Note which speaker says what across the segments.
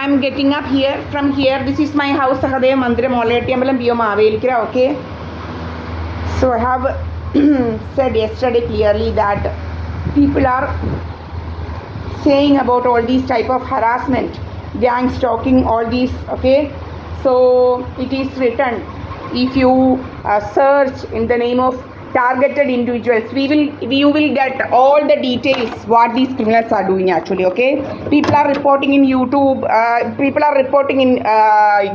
Speaker 1: I'm getting up here. From here, this is my house, Sahadev Mandiram, Olayatiyambalam, PO Mavelikira, okay? So I have said yesterday clearly that people are saying about all these type of harassment, gang stalking, all these, okay? So it is written, if you search in the name of targeted individuals, you will get all the details what these criminals are doing actually, okay? People are reporting in YouTube, people are reporting in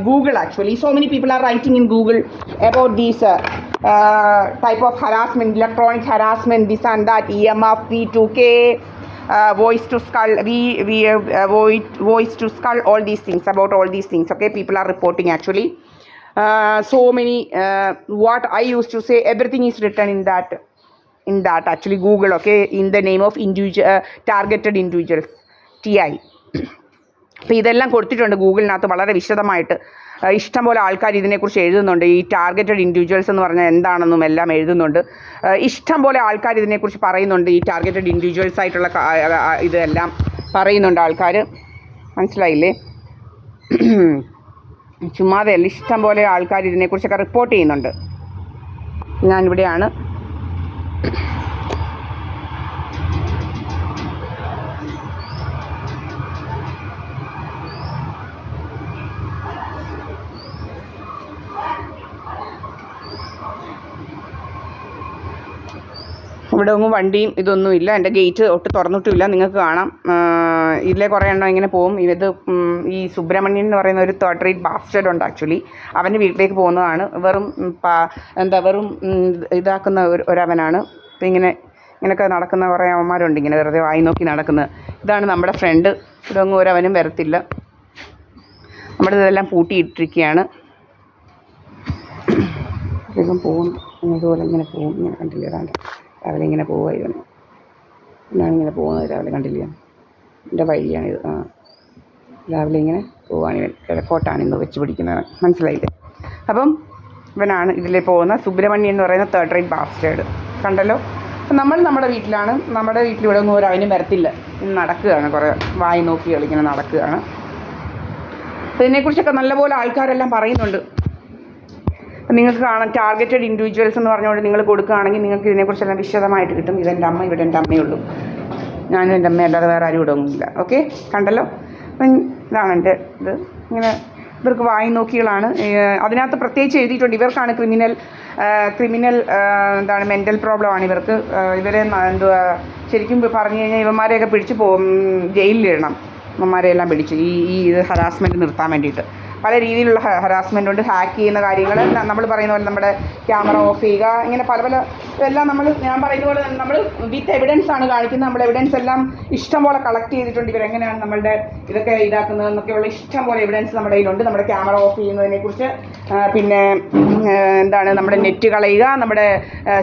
Speaker 1: Google actually. So many people are writing in Google about these type of harassment, electronic harassment, this and that, EMF, V2K, voice to skull, voice to skull, all these things, about all these things, okay? People are reporting actually. So many, what I used to say, everything is written in that actually Google, okay, in the name of targeted individuals, TI. അപ്പോൾ ഇതെല്ലാം കൊടുത്തിട്ടുണ്ട് ഗൂഗിളിനകത്ത് വളരെ വിശദമായിട്ട്. ഇഷ്ടംപോലെ ആൾക്കാർ ഇതിനെക്കുറിച്ച് എഴുതുന്നുണ്ട്. ഈ ടാർഗറ്റഡ് ഇൻഡിവിജ്വൽസ് എന്ന് പറഞ്ഞാൽ എന്താണെന്നും എല്ലാം എഴുതുന്നുണ്ട്. ഇഷ്ടംപോലെ ആൾക്കാർ ഇതിനെക്കുറിച്ച് പറയുന്നുണ്ട്. ഈ ടാർഗറ്റഡ് ഇൻഡിവിജ്വൽസ് ആയിട്ടുള്ള ഇതെല്ലാം പറയുന്നുണ്ട് ആൾക്കാർ. മനസ്സിലായില്ലേ? ചുമ്മാതെ അല്ല, ഇഷ്ടം പോലെ ആൾക്കാർ ഇതിനെക്കുറിച്ചൊക്കെ റിപ്പോർട്ട് ചെയ്യുന്നുണ്ട്. ഞാനിവിടെയാണ്. ഇവിടെ ഒന്നും വണ്ടിയും ഇതൊന്നും ഇല്ല. എൻ്റെ ഗേറ്റ് ഒട്ട് തുറന്നിട്ടുമില്ല. നിങ്ങൾക്ക് കാണാം. ഇതിലെ കുറേ എണ്ണം ഇങ്ങനെ പോകും. ഇത് ഈ സുബ്രഹ്മണ്യൻ എന്ന് പറയുന്ന ഒരു തേർഡ് റേറ്റ് ബാസ്റ്റേഡ് ഉണ്ട് ആക്ച്വലി. അവൻ്റെ വീട്ടിലേക്ക് പോകുന്നതാണ്. വെറും ഇതാക്കുന്ന ഒരവനാണ്. അപ്പം ഇങ്ങനെയൊക്കെ നടക്കുന്ന കുറേ അവന്മാരുണ്ട്, ഇങ്ങനെ വെറുതെ വായി നോക്കി നടക്കുന്നത്. ഇതാണ് നമ്മുടെ ഫ്രണ്ട്. ഇവിടെ ഒന്നും ഒരവനും വരത്തില്ല. നമ്മുടെ ഇതെല്ലാം പൂട്ടിയിട്ടിരിക്കുകയാണ്. വേഗം പോകും. ഇതുപോലെ ഇങ്ങനെ പോകും. ഇങ്ങനെ കണ്ടില്ല, ഏതാണ്ട് രാവിലെ ഇങ്ങനെ പോവുക. എന്നാണ് ഇങ്ങനെ പോകുന്നത്. രാവിലെ കണ്ടില്ല, എൻ്റെ വഴിയാണിത്. രാവിലെ ഇങ്ങനെ പോവുകയാണ്. കിഴക്കോട്ടാണ് ഇന്ന് വെച്ച് പിടിക്കുന്നത്. മനസ്സിലായില്ലേ? അപ്പം ഇവനാണ് ഇതിലേ പോകുന്ന സുബ്രഹ്മണ്യൻ എന്ന് പറയുന്ന തേർഡ് റേറ്റ് ബാസ്റ്റേഡ്. കണ്ടല്ലോ? അപ്പം നമ്മുടെ വീട്ടിലാണ്. നമ്മുടെ വീട്ടിലിവിടെ ഒന്നും ഒരവനും വരത്തില്ല. ഇന്ന് നടക്കുകയാണ്, കുറേ വായി നോക്കി കളിങ്ങനെ നടക്കുകയാണ്. അപ്പം ഇതിനെക്കുറിച്ചൊക്കെ നല്ലപോലെ ആൾക്കാരെല്ലാം പറയുന്നുണ്ട്. നിങ്ങൾക്ക് കാണാം, ടാർഗറ്റഡ് ഇൻഡിവിജ്വൽസ് എന്ന് പറഞ്ഞുകൊണ്ട് നിങ്ങൾ കൊടുക്കുകയാണെങ്കിൽ നിങ്ങൾക്ക് ഇതിനെക്കുറിച്ചെല്ലാം വിശദമായിട്ട് കിട്ടും. ഇതെൻ്റെ അമ്മ, ഇവിടെ എൻ്റെ അമ്മയുള്ളൂ. ഞാനും എൻ്റെ അമ്മ, അല്ലാതെ വേറെ ആരും ഇവിടെ ഒന്നുമില്ല. ഓക്കെ, കണ്ടല്ലോ? അപ്പം ഇതാണ് എൻ്റെ ഇത്. ഇങ്ങനെ ഇവർക്ക് വായി നോക്കികളാണ്. അതിനകത്ത് പ്രത്യേകിച്ച് എഴുതിയിട്ടുണ്ട് ഇവർക്കാണ് ക്രിമിനൽ എന്താണ് മെൻ്റൽ പ്രോബ്ലം ആണ് ഇവർക്ക്. ഇവരെ എന്തുവാ ശരിക്കും പറഞ്ഞു കഴിഞ്ഞാൽ ഇവന്മാരെയൊക്കെ പിടിച്ച് ജയിലിലിടണം. ഇവന്മാരെയെല്ലാം പിടിച്ച് ഈ ഇത് ഹരാസ്മെൻറ്റ് നിർത്താൻ വേണ്ടിയിട്ട്. പല രീതിയിലുള്ള ഹരാസ്മെൻ്റ് ഉണ്ട്. ഹാക്ക് ചെയ്യുന്ന കാര്യങ്ങൾ നമ്മൾ പറയുന്ന പോലെ നമ്മുടെ ക്യാമറ ഓഫ് ചെയ്യുക, ഇങ്ങനെ പല ഇതെല്ലാം ഞാൻ പറയുന്ന പോലെ നമ്മൾ വിത്ത് എവിഡൻസ് ആണ് കാണിക്കുന്നത്. നമ്മുടെ എവിഡൻസ് എല്ലാം ഇഷ്ടം പോലെ കളക്ട് ചെയ്തിട്ടുണ്ട്. ഇവരെങ്ങനെയാണ് നമ്മളുടെ ഇതൊക്കെ ഇതാക്കുന്നത് എന്നൊക്കെയുള്ള ഇഷ്ടം പോലെ എവിഡൻസ് നമ്മുടെ കയ്യിലുണ്ട്. നമ്മുടെ ക്യാമറ ഓഫ് ചെയ്യുന്നതിനെക്കുറിച്ച്, പിന്നെ എന്താണ് നമ്മുടെ നെറ്റ് കളയുക, നമ്മുടെ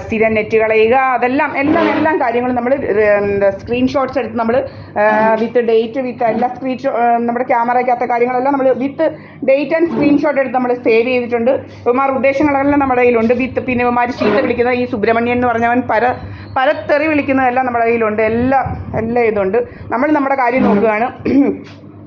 Speaker 1: സ്ഥിരം നെറ്റ് കളയുക, എല്ലാം കാര്യങ്ങളും നമ്മൾ സ്ക്രീൻഷോട്ട്സ് എടുത്ത് നമ്മൾ വിത്ത് ഡേറ്റ്, വിത്ത് എല്ലാ നമ്മുടെ ക്യാമറയ്ക്കകത്ത കാര്യങ്ങളെല്ലാം നമ്മൾ വിത്ത് ഡേറ്റ് ആൻഡ് സ്ക്രീൻഷോട്ട് എടുത്ത് നമ്മൾ സേവ് ചെയ്തിട്ടുണ്ട്. ഇവന്മാർ ഉദ്ദേശങ്ങളെല്ലാം നമ്മുടെ കയ്യിലുണ്ട്. പിന്നെ ഇവന്മാർ ചീത്ത വിളിക്കുന്ന ഈ സുബ്രഹ്മണ്യൻ എന്ന് പറഞ്ഞവൻ പരത്തെറി വിളിക്കുന്നതെല്ലാം നമ്മുടെ കയ്യിലുണ്ട്. എല്ലാം ഇതുണ്ട്. നമ്മൾ നമ്മുടെ കാര്യം നോക്കുകയാണ്.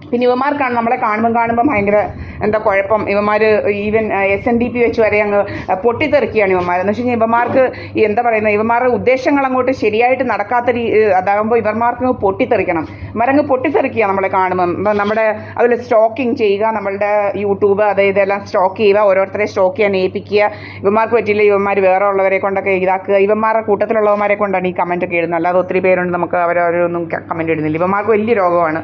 Speaker 1: പിന്നെ ഇവന്മാർക്കാണ് നമ്മളെ കാണുമ്പം ഭയങ്കര എന്താ കുഴപ്പം. ഇവന്മാർ ഈവൻ SNDP വെച്ച് വരെ അങ്ങ് പൊട്ടിത്തെറിക്കുകയാണ് ഇവന്മാർ. എന്ന് വെച്ച് കഴിഞ്ഞാൽ ഇവന്മാർക്ക് എന്താ പറയുന്നത്, ഇവന്മാരുടെ ഉദ്ദേശങ്ങൾ അങ്ങോട്ട് ശരിയായിട്ട് നടക്കാത്ത അതാകുമ്പോൾ ഇവന്മാർക്ക് പൊട്ടിത്തെറിക്കണം. ഇവന്മാരങ്ങ് പൊട്ടിത്തെറിക്കുക നമ്മളെ കാണുമ്പം. നമ്മുടെ അതിൽ സ്റ്റോക്കിങ് ചെയ്യുക, നമ്മളുടെ യൂട്യൂബ് ഇതെല്ലാം സ്റ്റോക്ക് ചെയ്യുക, ഓരോരുത്തരെ സ്റ്റോക്ക് ചെയ്യാൻ ഏൽപ്പിക്കുക. ഇവന്മാർക്ക് പറ്റില്ല, ഇവന്മാർ വേറെ ഉള്ളവരെ കൊണ്ടൊക്കെ ഇതാക്കുക. ഇവന്മാരുടെ കൂട്ടത്തിലുള്ളവന്മാരെ കൊണ്ടാണ് ഈ കമൻറ്റൊക്കെ ഇടുന്നത്. അല്ലാതെ ഒത്തിരി പേരുണ്ട്, നമുക്ക് അവരൊന്നും കമൻറ്റ് ഇടുന്നില്ല. ഇവന്മാർക്ക് വലിയ രോഗമാണ്.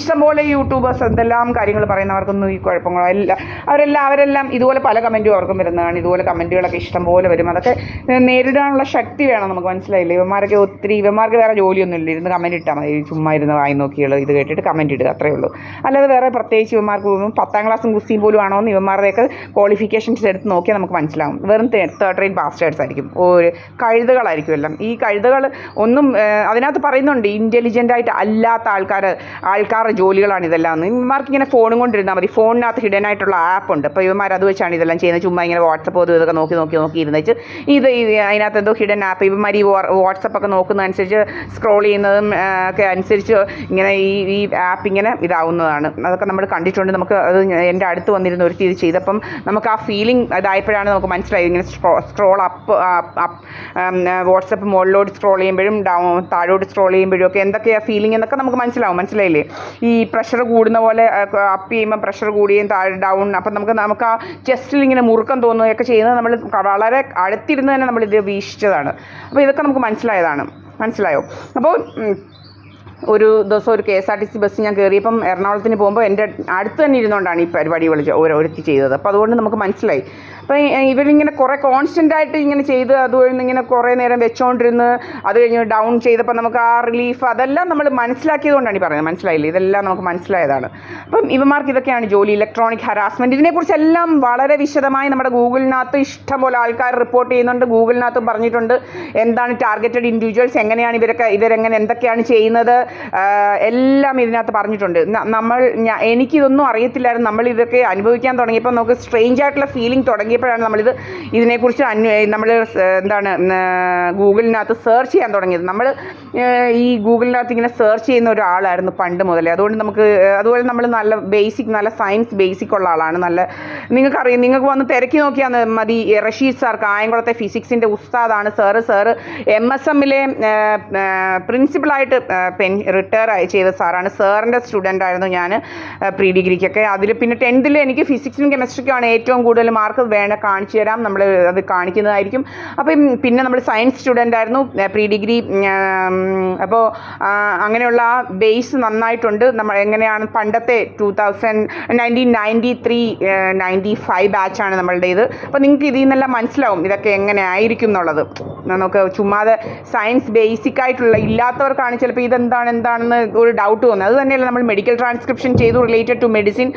Speaker 1: ഇഷ്ടംപോലെ യൂട്യൂബേഴ്സ് എന്തെല്ലാം കാര്യങ്ങൾ പറയുന്നവർക്കൊന്നും ഈ കുഴപ്പങ്ങളല്ല. അവരെല്ലാം ഇതുപോലെ പല കമൻറ്റും അവർക്കും വരുന്നതാണ്. ഇതുപോലെ കമൻറ്റുകളൊക്കെ ഇഷ്ടം പോലെ വരും. അതൊക്കെ നേരിടാനുള്ള ശക്തി വേണം നമുക്ക്. മനസ്സിലായില്ലേ? ഇവന്മാർക്ക് വേറെ ജോലിയൊന്നും ഇല്ല. ഇരുന്ന് കമൻറ്റ് ഇട്ടാൽ മതി. ചുമ്മാ ഇരുന്ന് വായി നോക്കിയുള്ളൂ ഇത് കേട്ടിട്ട് കമൻറ്റ് ഇടുക, അത്രയേ ഉള്ളൂ. അല്ലാതെ വേറെ പ്രത്യേകിച്ച് ഇവന്മാർക്ക് 10ാം ക്ലാസ്സും കുസ്തിയും പോലും ആണോ എന്ന് ഇവന്മാരുടെയൊക്കെ ക്വാളിഫിക്കേഷൻസ് എടുത്ത് നോക്കിയാൽ നമുക്ക് മനസ്സിലാവും. വെറും തേർഡ് റേറ്റ് ബാസ്റ്റേഴ്സ് ആയിരിക്കും. കഴുതകളായിരിക്കും എല്ലാം. ഈ കഴുതകൾ ഒന്നും അതിനകത്ത് പറയുന്നുണ്ട്, ഇൻ്റലിജൻ്റായിട്ട് അല്ലാത്ത ആൾക്കാരുടെ ജോലികളാണ് ഇതെല്ലാം. ഇവന്മാർക്ക് ഇങ്ങനെ ഫോണും കൊണ്ടിരുന്നാൽ മതി. ഫോണിനകത്ത് ഹിഡൻ ആയിട്ടുള്ള ആപ്പുണ്ട്. അപ്പോൾ ഇവന്മാർ അത് വെച്ചാണ് ഇതെല്ലാം ചെയ്യുന്നത്. ചുമ്മാ ഇങ്ങനെ വാട്സപ്പ് ഇതൊക്കെ നോക്കി ഇരുന്നിട്ട് അതിനകത്ത് എന്തോ ഹിഡൻ ആപ്പ് ഇവന്മാർ ഈ വാട്സപ്പൊക്കെ നോക്കുന്നതനുസരിച്ച് സ്ക്രോൾ ചെയ്യുന്നതും ഒക്കെ അനുസരിച്ച് ഇങ്ങനെ ഈ ആപ്പ് ഇങ്ങനെ ഇതാവുന്നതാണ്. അതൊക്കെ നമ്മൾ കണ്ടിട്ടുണ്ട്. നമുക്ക് അത് എൻ്റെ അടുത്ത് വന്നിരുന്ന ഒരു ഇത് ചെയ്തപ്പം നമുക്ക് ആ ഫീലിംഗ് ഇതായപ്പോഴാണ് നമുക്ക് മനസ്സിലായത്. ഇങ്ങനെ സ്ക്രോൾ അപ്പ് വാട്സപ്പ് മുകളിലോട്ട് സ്ക്രോൾ ചെയ്യുമ്പോഴും താഴോട്ട് സ്ക്രോൾ ചെയ്യുമ്പോഴും ഒക്കെ എന്തൊക്കെയാണ് ഫീലിംഗ് എന്നൊക്കെ നമുക്ക് മനസ്സിലായില്ലേ. ഈ പ്രഷർ കൂടുന്ന പോലെ അപ്പ് ചെയ്യുമ്പോൾ പ്രഷർ കൂടുകയും ഡൗൺ, അപ്പം നമുക്ക് ആ ചെസ്റ്റിൽ ഇങ്ങനെ മുറുക്കം തോന്നുകയൊക്കെ ചെയ്യുന്നത് നമ്മൾ വളരെ അടുത്തിരുന്ന് തന്നെ നമ്മളിത് വീക്ഷിച്ചതാണ്. അപ്പോൾ ഇതൊക്കെ നമുക്ക് മനസ്സിലായോ? അപ്പോൾ ഒരു ദിവസം ഒരു KSRTC ബസ് ഞാൻ കയറിയപ്പം എറണാകുളത്തിന് പോകുമ്പോൾ എൻ്റെ അടുത്ത് തന്നെ ഇരുന്നുകൊണ്ടാണ് ഈ പരിപാടി ഒരുത്തി ചെയ്തത്. അപ്പോൾ അതുകൊണ്ട് നമുക്ക് മനസ്സിലായി. അപ്പോൾ ഇവരിങ്ങനെ കുറേ കോൺസ്റ്റൻ്റായിട്ട് ഇങ്ങനെ ചെയ്ത് അതുവഴി ഇങ്ങനെ കുറേ നേരം വെച്ചുകൊണ്ടിരുന്ന് അത് കഴിഞ്ഞ് ഡൗൺ ചെയ്തപ്പോൾ നമുക്ക് ആ റിലീഫ് അതെല്ലാം നമ്മൾ മനസ്സിലാക്കിയതുകൊണ്ടാണ് ഈ പറയുന്നത്. മനസ്സിലായില്ലേ? ഇതെല്ലാം നമുക്ക് മനസ്സിലായതാണ്. അപ്പം ഇവന്മാർക്ക് ഇതൊക്കെയാണ് ജോലി. ഇലക്ട്രോണിക് ഹരാസ്മെൻറ്റ് ഇതിനെക്കുറിച്ചെല്ലാം വളരെ വിശദമായി നമ്മുടെ ഗൂഗിളിനകത്ത് ഇഷ്ടംപോലെ ആൾക്കാർ റിപ്പോർട്ട് ചെയ്യുന്നുണ്ട്. ഗൂഗിളിനകത്ത് പറഞ്ഞിട്ടുണ്ട് എന്താണ് ടാർഗറ്റഡ് ഇൻഡിവിജ്വൽസ്, എങ്ങനെയാണ് ഇവരെങ്ങനെ എന്തൊക്കെയാണ് ചെയ്യുന്നത്, എല്ലാം ഇതിനകത്ത് പറഞ്ഞിട്ടുണ്ട്. എനിക്കിതൊന്നും അറിയത്തില്ലായിരുന്നു. നമ്മളിതൊക്കെ അനുഭവിക്കാൻ തുടങ്ങിയപ്പോൾ നമുക്ക് സ്ട്രേഞ്ച് ആയിട്ടുള്ള ഫീലിംഗ് തുടങ്ങിയപ്പോഴാണ് ഇതിനെക്കുറിച്ച് നമ്മൾ ഗൂഗിളിനകത്ത് സെർച്ച് ചെയ്യാൻ തുടങ്ങിയത്. നമ്മൾ ഈ ഗൂഗിളിനകത്ത് ഇങ്ങനെ സെർച്ച് ചെയ്യുന്ന ഒരാളായിരുന്നു പണ്ട് മുതലേ. അതുപോലെ നമ്മൾ നല്ല സയൻസ് ബേസിക് ഉള്ള ആളാണ്. നിങ്ങൾക്ക് വന്ന് തിരക്കി നോക്കിയാൽ മതി. റഷീദ് സാർ കായംകുളത്തെ ഫിസിക്സിൻ്റെ ഉസ്താദാണ്. സാറ് MSMലെ പ്രിൻസിപ്പളായിട്ട് റിട്ടയർ ചെയ്ത സാറാണ്. സാറിൻ്റെ സ്റ്റുഡൻ്റ് ആയിരുന്നു ഞാൻ പ്രീ ഡിഗ്രിക്കൊക്കെ. അതിൽ പിന്നെ 10th എനിക്ക് ഫിസിക്സിനും കെമിസ്ട്രിക്കുമാണ് ഏറ്റവും കൂടുതൽ മാർക്ക് കാണിച്ചു തരാം, നമ്മൾ അത് കാണിക്കുന്നതായിരിക്കും. അപ്പം പിന്നെ നമ്മൾ സയൻസ് സ്റ്റുഡൻ്റ് ആയിരുന്നു പ്രീ ഡിഗ്രി. അപ്പോൾ അങ്ങനെയുള്ള ആ ബേസ് നന്നായിട്ടുണ്ട്. നമ്മൾ എങ്ങനെയാണ് പണ്ടത്തെ 1993-95 ബാച്ചാണ് നമ്മളുടേത്. അപ്പോൾ നിങ്ങൾക്ക് ഇതിൽ നിന്നെല്ലാം മനസ്സിലാവും ഇതൊക്കെ എങ്ങനെ ആയിരിക്കും എന്നുള്ളത്. നമുക്ക് ചുമ്മാതെ സയൻസ് ബേസിക്കായിട്ടുള്ള ഇല്ലാത്തവർക്കാണ് ചിലപ്പോൾ എന്താണെന്ന് ഒരു ഡൗട്ട് തോന്നുന്നത്. അത് തന്നെയല്ല നമ്മൾ മെഡിക്കൽ ട്രാൻസ്ക്രിപ്ഷൻ ചെയ്തു റിലേറ്റഡ് ടു മെഡിസിൻ.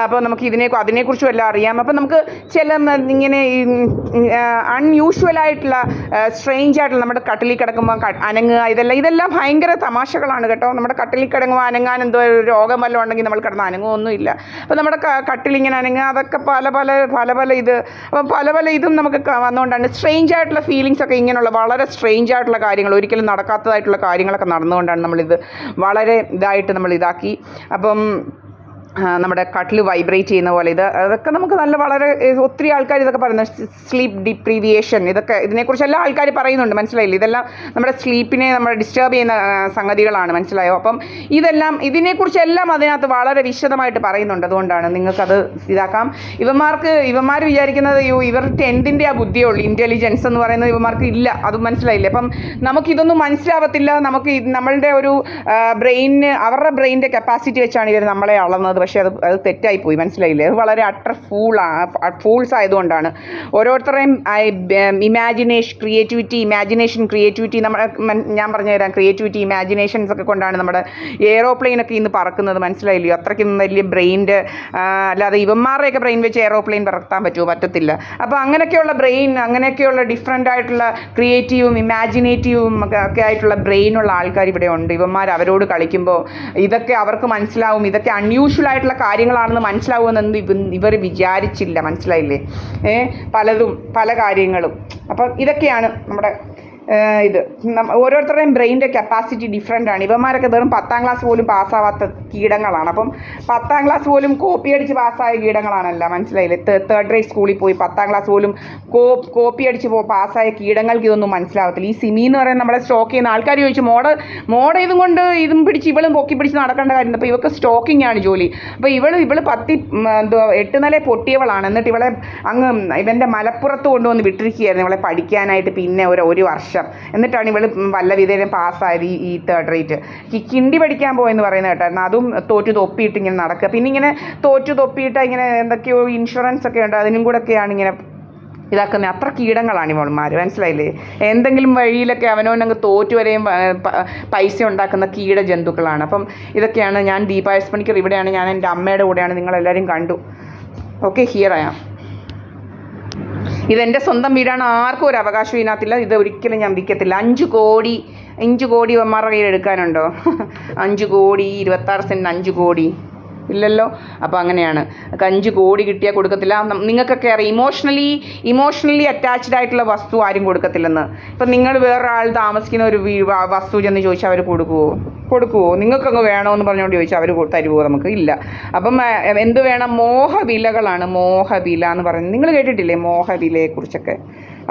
Speaker 1: അപ്പോൾ നമുക്ക് അതിനെക്കുറിച്ചും എല്ലാം അറിയാം. അപ്പോൾ നമുക്ക് ചില ഇങ്ങനെ അൺയൂഷ്വലായിട്ടുള്ള സ്ട്രേഞ്ച് ആയിട്ടുള്ള നമ്മുടെ കട്ടിലിൽ കിടക്കുമ്പോൾ അനങ്ങുക, ഇതെല്ലാം ഭയങ്കര തമാശകളാണ് കേട്ടോ. നമ്മുടെ കട്ടിലിൽ കിടങ്ങുമ്പോൾ അനങ്ങാൻ എന്തോ രോഗം വല്ലതും ഉണ്ടെങ്കിൽ നമ്മൾ കിടന്ന് അനങ്ങുമൊന്നുമില്ല. അപ്പോൾ നമ്മുടെ കട്ടിലിങ്ങനെ അനങ്ങുക, അതൊക്കെ പല ഇതും നമുക്ക് വന്നുകൊണ്ടാണ് സ്ട്രേഞ്ച് ആയിട്ടുള്ള ഫീലിങ്സ് ഒക്കെ. ഇങ്ങനെയുള്ള വളരെ സ്ട്രേഞ്ച് ആയിട്ടുള്ള കാര്യങ്ങൾ, ഒരിക്കലും നടക്കാത്തതായിട്ടുള്ള കാര്യങ്ങളൊക്കെ നടന്നുകൊണ്ടാണ് നമ്മളിത് വളരെ ഇതായിട്ട് നമ്മളിതാക്കി. അപ്പം നമ്മുടെ കട്ടിൽ വൈബ്രേറ്റ് ചെയ്യുന്ന പോലെ അതൊക്കെ നമുക്ക് വളരെ ഒത്തിരി ആൾക്കാർ ഇതൊക്കെ പറയുന്നത് സ്ലീപ്പ് ഡിപ്രീവിയേഷൻ, ഇതിനെക്കുറിച്ച് എല്ലാ ആൾക്കാർ പറയുന്നുണ്ട്. മനസ്സിലായില്ലേ? ഇതെല്ലാം നമ്മുടെ സ്ലീപ്പിനെ ഡിസ്റ്റർബ് ചെയ്യുന്ന സംഗതികളാണ്. മനസ്സിലായോ? അപ്പം ഇതിനെക്കുറിച്ചെല്ലാം അതിനകത്ത് വളരെ വിശദമായിട്ട് പറയുന്നുണ്ട്. അതുകൊണ്ടാണ് നിങ്ങൾക്കത് ഇതാക്കാം. ഇവന്മാർ വിചാരിക്കുന്നത് ഇവർ 10th ആ ബുദ്ധിയുള്ളൂ, ഇൻ്റലിജൻസ് എന്ന് പറയുന്നത് ഇവന്മാർക്ക് ഇല്ല. അത് മനസ്സിലായില്ലേ? അപ്പം നമുക്കിതൊന്നും മനസ്സിലാവത്തില്ല. നമുക്ക് നമ്മളുടെ ഒരു അവരുടെ ബ്രെയിനിൻ്റെ കപ്പാസിറ്റി വെച്ചാണ് ഇവർ നമ്മളെ അളന്നത്. പക്ഷേ അത് തെറ്റായിപ്പോയി. മനസ്സിലായില്ലേ? അത് വളരെ ഫൂൾസ് ആയതുകൊണ്ടാണ്. ഓരോരുത്തരുടെയും ക്രിയേറ്റിവിറ്റി ഞാൻ പറഞ്ഞു തരാം. ക്രിയേറ്റിവിറ്റി ഇമാജിനേഷൻസ് ഒക്കെ കൊണ്ടാണ് നമ്മുടെ എയ്റോപ്ലെയിനൊക്കെ ഇന്ന് പറക്കുന്നത്. മനസ്സിലായില്ലയോ? അത്രയ്ക്കും വലിയ ബ്രെയിൻ്റെ അല്ലാതെ ഇവന്മാരുടെയൊക്കെ ബ്രെയിൻ വെച്ച് എയ്റോപ്ലെയിൻ പറത്താൻ പറ്റുമോ? അപ്പോൾ അങ്ങനെയൊക്കെയുള്ള ഡിഫറെൻ്റ് ആയിട്ടുള്ള ക്രിയേറ്റീവും ഇമാജിനേറ്റീവും ഒക്കെ ആയിട്ടുള്ള ബ്രെയിനുള്ള ആൾക്കാർ ഇവിടെ ഉണ്ട്. അവരോട് കളിക്കുമ്പോൾ ഇതൊക്കെ അവർക്ക് മനസ്സിലാവും. ഇതൊക്കെ അൺയൂഷ്വൽ ആയിട്ടുള്ള കാര്യങ്ങളാണെന്ന് മനസ്സിലാവുമെന്ന് ഇവർ വിചാരിച്ചില്ല. മനസ്സിലായില്ലേ? പല കാര്യങ്ങളും. അപ്പം ഇതൊക്കെയാണ് നമ്മുടെ ഓരോരുത്തരുടെയും ബ്രെയിനിൻ്റെ കപ്പാസിറ്റി ഡിഫറെൻ്റ് ആണ്. ഇവന്മാരൊക്കെ വെറും 10th ക്ലാസ് പോലും പാസ്സാവാത്ത കീടങ്ങളാണ്. അപ്പം 10th ക്ലാസ് പോലും കോപ്പി അടിച്ച് പാസ്സായ കീടങ്ങളാണല്ല. മനസ്സിലായില്ലേ? 3rd grade സ്കൂളിൽ പോയി 10th ക്ലാസ് പോലും കോപ്പി അടിച്ച് പാസ്സായ കീടങ്ങൾക്ക് ഇതൊന്നും മനസ്സിലാവത്തില്ല. ഈ സിമി എന്ന് പറയുന്നത് നമ്മളെ സ്റ്റോക്ക് ചെയ്യുന്ന ആൾക്കാർ ചോദിച്ചു മോഡ ഇതും കൊണ്ട് ഇതും പിടിച്ച് ഇവളും പൊക്കി പിടിച്ച് നടക്കേണ്ട കാര്യം. അപ്പോൾ ഇവർക്ക് സ്റ്റോക്കിംഗ് ആണ് ജോലി. അപ്പോൾ ഇവള് 8 നില പൊട്ടിയവളാണ്. എന്നിട്ട് ഇവളെ ഇവൻ്റെ മലപ്പുറത്ത് കൊണ്ടുവന്ന് വിട്ടിരിക്കുകയായിരുന്നു ഇവളെ പഠിക്കാനായിട്ട്. പിന്നെ ഒരു വർഷം എന്നിട്ടാണ് ഇവള് വല്ല വിധേയം പാസ്സായത് ഈ 3rd grade. കിണ്ടി പഠിക്കാൻ പോയെന്ന് പറയുന്നത് കേട്ടായിരുന്നു. അതും തോറ്റു തൊപ്പിയിട്ട് ഇങ്ങനെ നടക്കുക. പിന്നെ ഇങ്ങനെ തോറ്റു തൊപ്പിയിട്ട് ഇങ്ങനെ എന്തൊക്കെയോ ഇൻഷുറൻസ് ഒക്കെ ഉണ്ട്, അതിനും കൂടെ ഒക്കെയാണ് ഇങ്ങനെ ഇതാക്കുന്നത്. അത്ര കീടങ്ങളാണ് ഇവന്മാർ. മനസ്സിലായില്ലേ? എന്തെങ്കിലും വഴിയിലൊക്കെ അവനവനങ്ങ് തോറ്റു വരെയും പൈസ ഉണ്ടാക്കുന്ന ജന്തുക്കളാണ്. അപ്പം ഇതൊക്കെയാണ്. ഞാൻ ദീപ എസ് പണിക്കർ. ഇവിടെയാണ് ഞാൻ എൻ്റെ അമ്മയുടെ കൂടെയാണ്. നിങ്ങളെല്ലാവരും കണ്ടു. Okay, here I am. ഇതെൻ്റെ സ്വന്തം വീടാണ്. ആർക്കും ഒരു അവകാശം ഇതിനകത്തില്ല. ഇത് ഒരിക്കലും ഞാൻ വിൽക്കത്തില്ല. 5 കോടി ഇവന്മാരുടെ കയ്യിൽ എടുക്കാനുണ്ടോ? 5 കോടി 26 സെൻറ്റിന് 5 കോടി. ഇല്ലല്ലോ. അപ്പോൾ അങ്ങനെയാണ്. 5 കോടി കിട്ടിയാൽ കൊടുക്കത്തില്ല. നിങ്ങൾക്കൊക്കെ അറിയാം ഇമോഷണലി അറ്റാച്ച്ഡ് ആയിട്ടുള്ള വസ്തു ആരും കൊടുക്കത്തില്ലെന്ന്. ഇപ്പം നിങ്ങൾ വേറൊരാൾ താമസിക്കുന്ന ഒരു വസ്തു ചെന്ന് ചോദിച്ചാൽ അവർ കൊടുക്കുമോ? നിങ്ങൾക്കങ്ങ് വേണമെന്ന് പറഞ്ഞുകൊണ്ട് ചോദിച്ചാൽ അവർ തരുമോ? നമുക്ക് ഇല്ല. അപ്പം എന്ത് വേണം? മോഹവിലകളാണ്. മോഹവില എന്ന് പറയുന്നത് നിങ്ങൾ കേട്ടിട്ടില്ലേ? മോഹവിലയെക്കുറിച്ചൊക്കെ.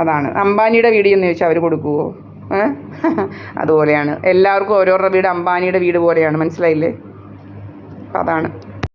Speaker 1: അതാണ്. അംബാനിയുടെ വീട് എന്ന് ചോദിച്ചാൽ അവർ കൊടുക്കുമോ? അതുപോലെയാണ് എല്ലാവർക്കും ഓരോരുടെ വീട് അംബാനിയുടെ വീട് പോലെയാണ്. മനസ്സിലായില്ലേ? അപ്പം അതാണ്.